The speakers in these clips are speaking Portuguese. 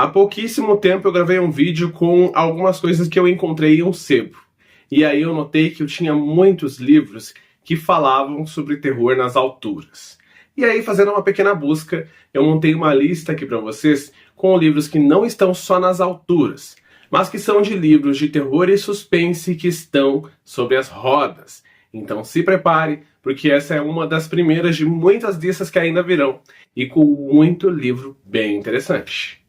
Há pouquíssimo tempo eu gravei um vídeo com algumas coisas que eu encontrei em um sebo. E aí eu notei que eu tinha muitos livros que falavam sobre terror nas alturas. E aí, fazendo uma pequena busca, eu montei uma lista aqui para vocês com livros que não estão só nas alturas, mas que são de livros de terror e suspense que estão sobre as rodas. Então se prepare, porque essa é uma das primeiras de muitas listas que ainda virão, e com muito livro bem interessante.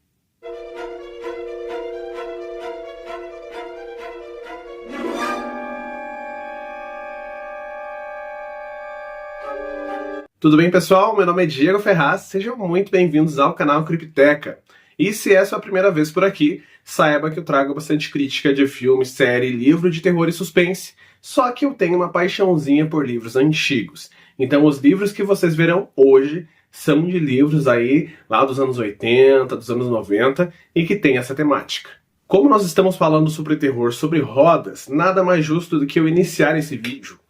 Tudo bem, pessoal? Meu nome é Diego Ferraz, sejam muito bem-vindos ao canal Cripteca. E se é a sua primeira vez por aqui, saiba que eu trago bastante crítica de filme, série, livro de terror e suspense, só que eu tenho uma paixãozinha por livros antigos. Então os livros que vocês verão hoje são de livros aí lá dos anos 80, dos anos 90 e que tem essa temática. Como nós estamos falando sobre terror sobre rodas, nada mais justo do que eu iniciar esse vídeo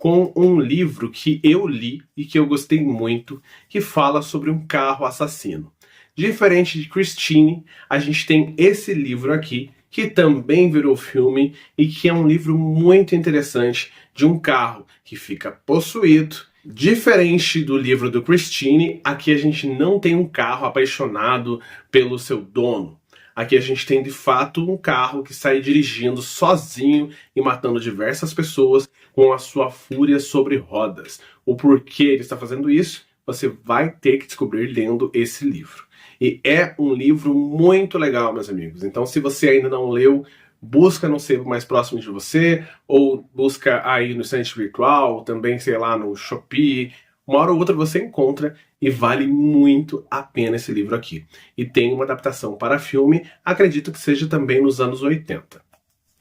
com um livro que eu li e que eu gostei muito, que fala sobre um carro assassino. Diferente de Christine, a gente tem esse livro aqui, que também virou filme e que é um livro muito interessante de um carro que fica possuído. Diferente do livro do Christine, aqui a gente não tem um carro apaixonado pelo seu dono. Aqui a gente tem de fato um carro que sai dirigindo sozinho e matando diversas pessoas com a sua fúria sobre rodas. O porquê ele está fazendo isso, você vai ter que descobrir lendo esse livro. E é um livro muito legal, meus amigos. Então, se você ainda não leu, busca no sebo mais próximo de você, ou busca aí no estante virtual, também, sei lá, no Shopee. Uma hora ou outra você encontra e vale muito a pena esse livro aqui. E tem uma adaptação para filme, acredito que seja também nos anos 80.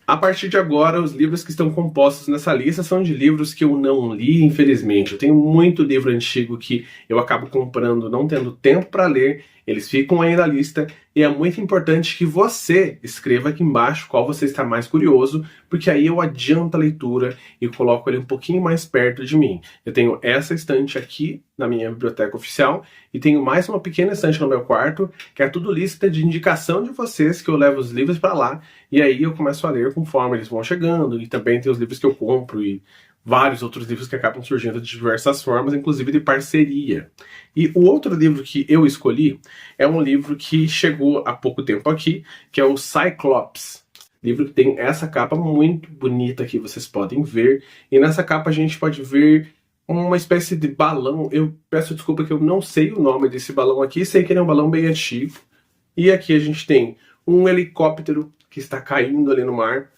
A partir de agora, os livros que estão compostos nessa lista são de livros que eu não li, infelizmente. Eu tenho muito livro antigo que eu acabo comprando não tendo tempo para ler, eles ficam aí na lista, e é muito importante que você escreva aqui embaixo qual você está mais curioso, porque aí eu adianto a leitura e coloco ele um pouquinho mais perto de mim. Eu tenho essa estante aqui na minha biblioteca oficial, e tenho mais uma pequena estante no meu quarto, que é tudo lista de indicação de vocês, que eu levo os livros para lá, e aí eu começo a ler conforme eles vão chegando, e também tem os livros que eu compro, e vários outros livros que acabam surgindo de diversas formas, inclusive de parceria. E o outro livro que eu escolhi é um livro que chegou há pouco tempo aqui, que é o Cyclops. Livro que tem essa capa muito bonita que vocês podem ver, e nessa capa a gente pode ver uma espécie de balão. Eu peço desculpa que eu não sei o nome desse balão aqui, sei que ele é um balão bem antigo. E aqui a gente tem um helicóptero que está caindo ali no mar.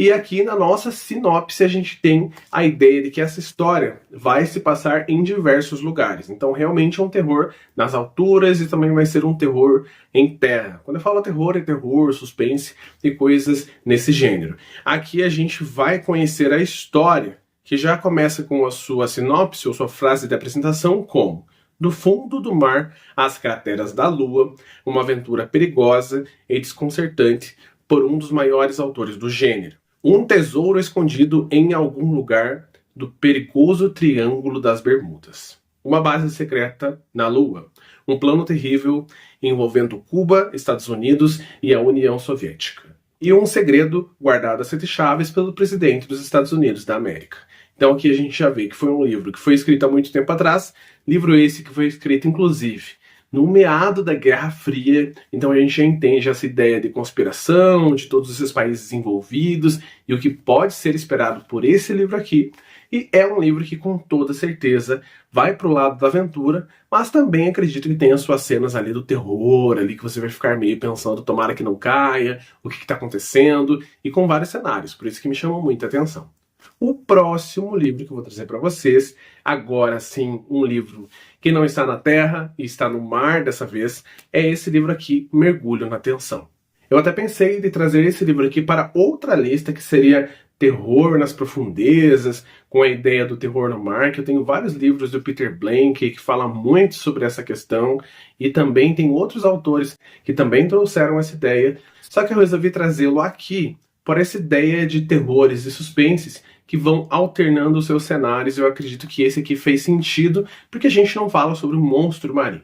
E aqui na nossa sinopse a gente tem a ideia de que essa história vai se passar em diversos lugares. Então realmente é um terror nas alturas e também vai ser um terror em terra. Quando eu falo terror, é terror, suspense e coisas nesse gênero. Aqui a gente vai conhecer a história, que já começa com a sua sinopse ou sua frase de apresentação como: do fundo do mar às crateras da lua, uma aventura perigosa e desconcertante por um dos maiores autores do gênero. Um tesouro escondido em algum lugar do perigoso Triângulo das Bermudas. Uma base secreta na Lua. Um plano terrível envolvendo Cuba, Estados Unidos e a União Soviética. E um segredo guardado a 7 chaves pelo presidente dos Estados Unidos da América. Então aqui a gente já vê que foi um livro que foi escrito há muito tempo atrás, livro esse que foi escrito inclusive no meado da Guerra Fria, então a gente já entende essa ideia de conspiração, de todos esses países envolvidos, e o que pode ser esperado por esse livro aqui. E é um livro que com toda certeza vai pro lado da aventura, mas também acredito que tem as suas cenas ali do terror, ali que você vai ficar meio pensando, tomara que não caia, o que está acontecendo, e com vários cenários, por isso que me chamou muita atenção. O próximo livro que eu vou trazer para vocês, agora sim, um livro que não está na terra e está no mar dessa vez, é esse livro aqui, Mergulho na Tensão. Eu até pensei de trazer esse livro aqui para outra lista, que seria Terror nas Profundezas, com a ideia do terror no mar, que eu tenho vários livros do Peter Blank que falam muito sobre essa questão, e também tem outros autores que também trouxeram essa ideia, só que eu resolvi trazê-lo aqui por essa ideia de terrores e suspenses que vão alternando os seus cenários. Eu acredito que esse aqui fez sentido, porque a gente não fala sobre um monstro marinho.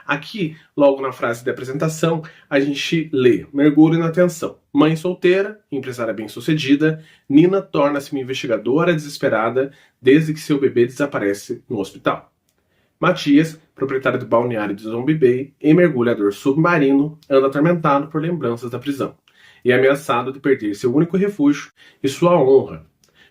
Aqui, logo na frase de apresentação, a gente lê: mergulho na tensão. Mãe solteira, empresária bem-sucedida, Nina torna-se uma investigadora desesperada desde que seu bebê desaparece no hospital. Matias, proprietário do balneário de Zombie Bay e mergulhador submarino, anda atormentado por lembranças da prisão e ameaçado de perder seu único refúgio e sua honra.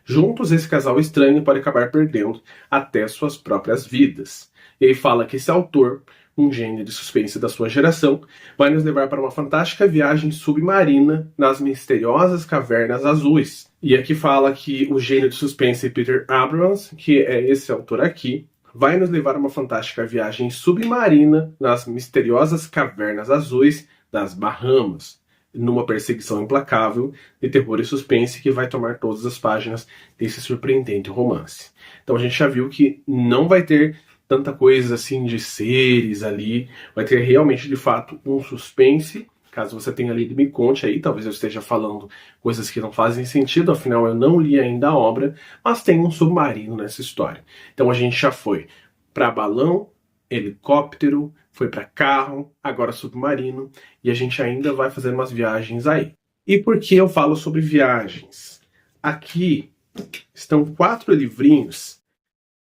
Juntos, esse casal estranho pode acabar perdendo até suas próprias vidas. Ele fala que esse autor, um gênio de suspense da sua geração, vai nos levar para uma fantástica viagem submarina nas misteriosas cavernas azuis. E aqui fala que o gênio de suspense Peter Abrams, que é esse autor aqui, vai nos levar a uma fantástica viagem submarina nas misteriosas cavernas azuis das Bahamas, numa perseguição implacável de terror e suspense que vai tomar todas as páginas desse surpreendente romance. Então a gente já viu que não vai ter tanta coisa assim de seres ali, vai ter realmente de fato um suspense. Caso você tenha lido, me conte aí, talvez eu esteja falando coisas que não fazem sentido, afinal eu não li ainda a obra, mas tem um submarino nessa história. Então a gente já foi para balão, helicóptero, foi para carro, agora submarino, e a gente ainda vai fazer umas viagens aí. E por que eu falo sobre viagens? Aqui estão 4 livrinhos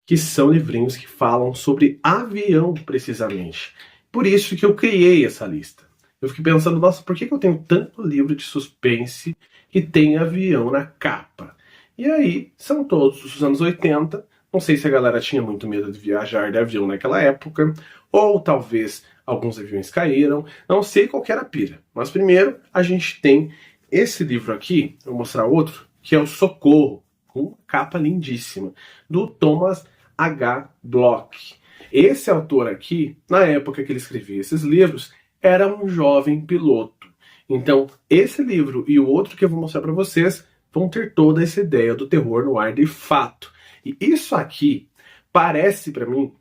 que são livrinhos que falam sobre avião, precisamente. Por isso que eu criei essa lista. Eu fiquei pensando, nossa, por que eu tenho tanto livro de suspense que tem avião na capa? E aí, são todos dos anos 80, não sei se a galera tinha muito medo de viajar de avião naquela época, ou talvez alguns aviões caíram, não sei qual que era a pira. Mas primeiro, a gente tem esse livro aqui, vou mostrar outro, que é o Socorro, com uma capa lindíssima, do Thomas H. Bloch. Esse autor aqui, na época que ele escrevia esses livros, era um jovem piloto. Então, esse livro e o outro que eu vou mostrar para vocês vão ter toda essa ideia do terror no ar de fato. E isso aqui parece para mim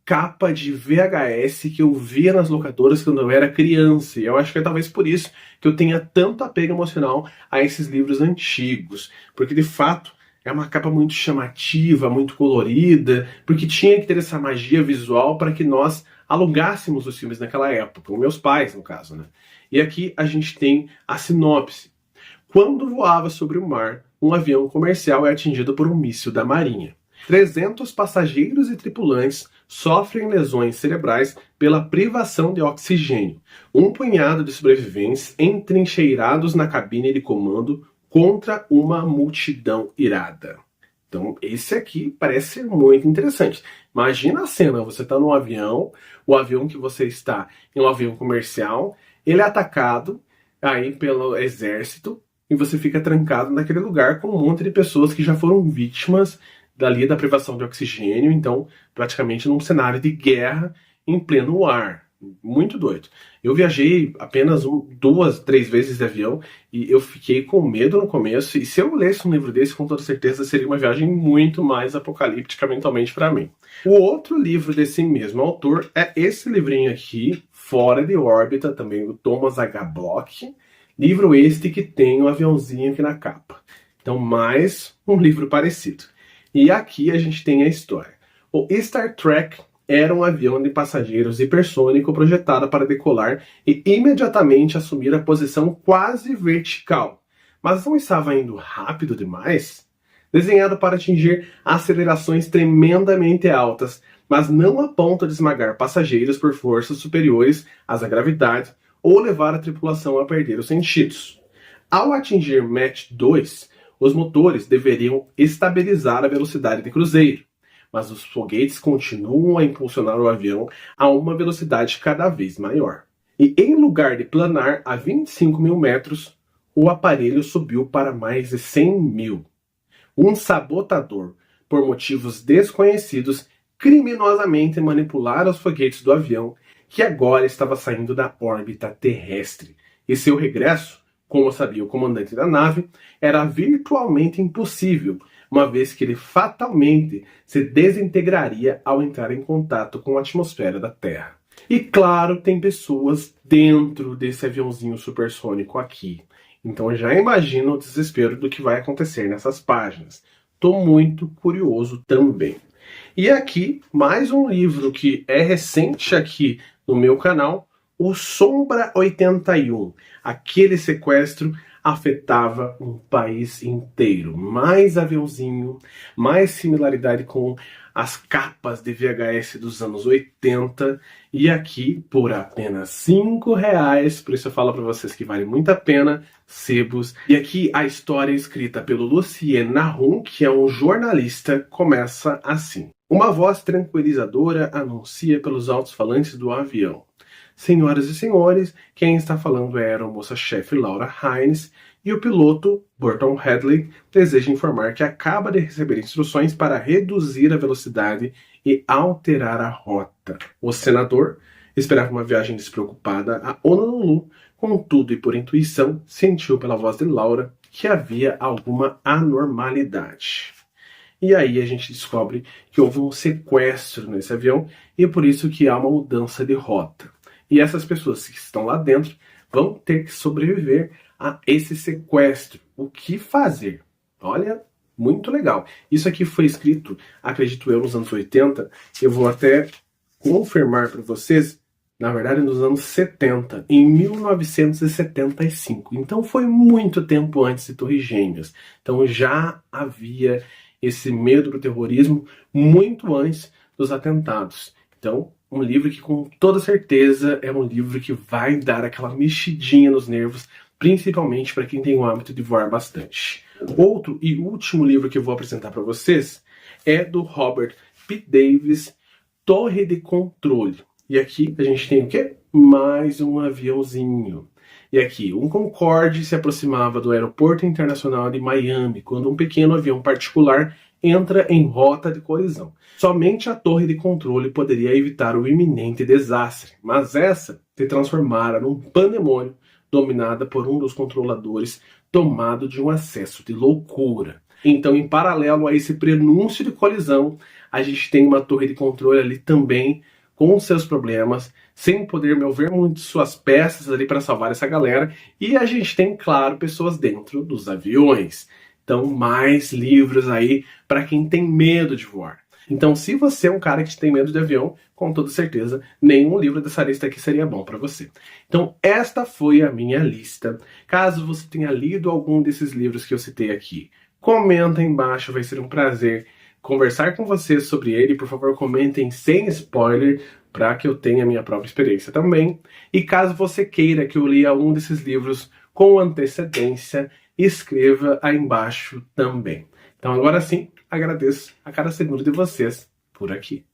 capa de VHS que eu via nas locadoras quando eu era criança. E eu acho que é talvez por isso que eu tenha tanto apego emocional a esses livros antigos. Porque de fato é uma capa muito chamativa, muito colorida, porque tinha que ter essa magia visual para que nós alugássemos os filmes naquela época, os meus pais, no caso, né? E aqui a gente tem a sinopse. Quando voava sobre o mar, um avião comercial é atingido por um míssil da Marinha. 300 passageiros e tripulantes sofrem lesões cerebrais pela privação de oxigênio. Um punhado de sobreviventes entrincheirados na cabine de comando contra uma multidão irada. Então, esse aqui parece ser muito interessante. Imagina a cena, você está num avião, o avião que você está em um avião comercial, ele é atacado aí pelo exército e você fica trancado naquele lugar com um monte de pessoas que já foram vítimas dali da privação de oxigênio, então praticamente num cenário de guerra em pleno ar. Muito doido. Eu viajei apenas 2, 3 vezes de avião e eu fiquei com medo no começo, e se eu lesse um livro desse, com toda certeza seria uma viagem muito mais apocalíptica mentalmente para mim. O outro livro desse mesmo autor é esse livrinho aqui, Fora de Órbita, também do Thomas H. Bloch, livro este que tem um aviãozinho aqui na capa. Então, mais um livro parecido. E aqui a gente tem a história. O Star Trek era um avião de passageiros hipersônico projetado para decolar e imediatamente assumir a posição quase vertical. Mas não estava indo rápido demais? Desenhado para atingir acelerações tremendamente altas, mas não a ponto de esmagar passageiros por forças superiores às da gravidade ou levar a tripulação a perder os sentidos. Ao atingir Mach 2, os motores deveriam estabilizar a velocidade de cruzeiro, mas os foguetes continuam a impulsionar o avião a uma velocidade cada vez maior. E em lugar de planar a 25 mil metros, o aparelho subiu para mais de 100 mil. Um sabotador, por motivos desconhecidos, criminosamente manipulara os foguetes do avião, que agora estava saindo da órbita terrestre. E seu regresso, como sabia o comandante da nave, era virtualmente impossível, uma vez que ele fatalmente se desintegraria ao entrar em contato com a atmosfera da Terra. E claro, tem pessoas dentro desse aviãozinho supersônico aqui. Então já imagina o desespero do que vai acontecer nessas páginas. Tô muito curioso também. E aqui, mais um livro que é recente aqui no meu canal, o Sombra 81. Aquele sequestro afetava um país inteiro. Mais aviãozinho, mais similaridade com as capas de VHS dos anos 80. E aqui, por apenas R$ 5, por isso eu falo para vocês que vale muito a pena, sebos. E aqui a história escrita pelo Lucien Nahum, que é um jornalista, começa assim. Uma voz tranquilizadora anuncia pelos altos-falantes do avião. Senhoras e senhores, quem está falando é a aeromoça-chefe Laura Hines e o piloto, Burton Hadley, deseja informar que acaba de receber instruções para reduzir a velocidade e alterar a rota. O senador esperava uma viagem despreocupada a Honolulu, contudo e por intuição, sentiu pela voz de Laura que havia alguma anormalidade. E aí a gente descobre que houve um sequestro nesse avião e por isso que há uma mudança de rota. E essas pessoas que estão lá dentro vão ter que sobreviver a esse sequestro. O que fazer? Olha, muito legal. Isso aqui foi escrito, acredito eu, nos anos 80. Eu vou até confirmar para vocês, na verdade, nos anos 70, em 1975. Então foi muito tempo antes de Torres Gêmeas. Então já havia esse medo do terrorismo muito antes dos atentados. Então, um livro que com toda certeza é um livro que vai dar aquela mexidinha nos nervos, principalmente para quem tem o hábito de voar bastante. Outro e último livro que eu vou apresentar para vocês é do Robert P. Davis, Torre de Controle. E aqui a gente tem o quê? Mais um aviãozinho. E aqui, um Concorde se aproximava do Aeroporto Internacional de Miami, quando um pequeno avião particular entra em rota de colisão. Somente a torre de controle poderia evitar o iminente desastre, mas essa se transformara num pandemônio dominada por um dos controladores tomado de um acesso de loucura. Então, em paralelo a esse prenúncio de colisão, a gente tem uma torre de controle ali também com seus problemas, sem poder mover muito suas peças ali para salvar essa galera, e a gente tem, claro, pessoas dentro dos aviões. Então, mais livros aí para quem tem medo de voar. Então, se você é um cara que tem medo de avião, com toda certeza, nenhum livro dessa lista aqui seria bom para você. Então, esta foi a minha lista. Caso você tenha lido algum desses livros que eu citei aqui, comenta aí embaixo, vai ser um prazer conversar com vocês sobre ele. Por favor, comentem sem spoiler, para que eu tenha a minha própria experiência também. E caso você queira que eu leia um desses livros com antecedência, escreva aí embaixo também. Então agora sim, agradeço a cada segundo de vocês por aqui.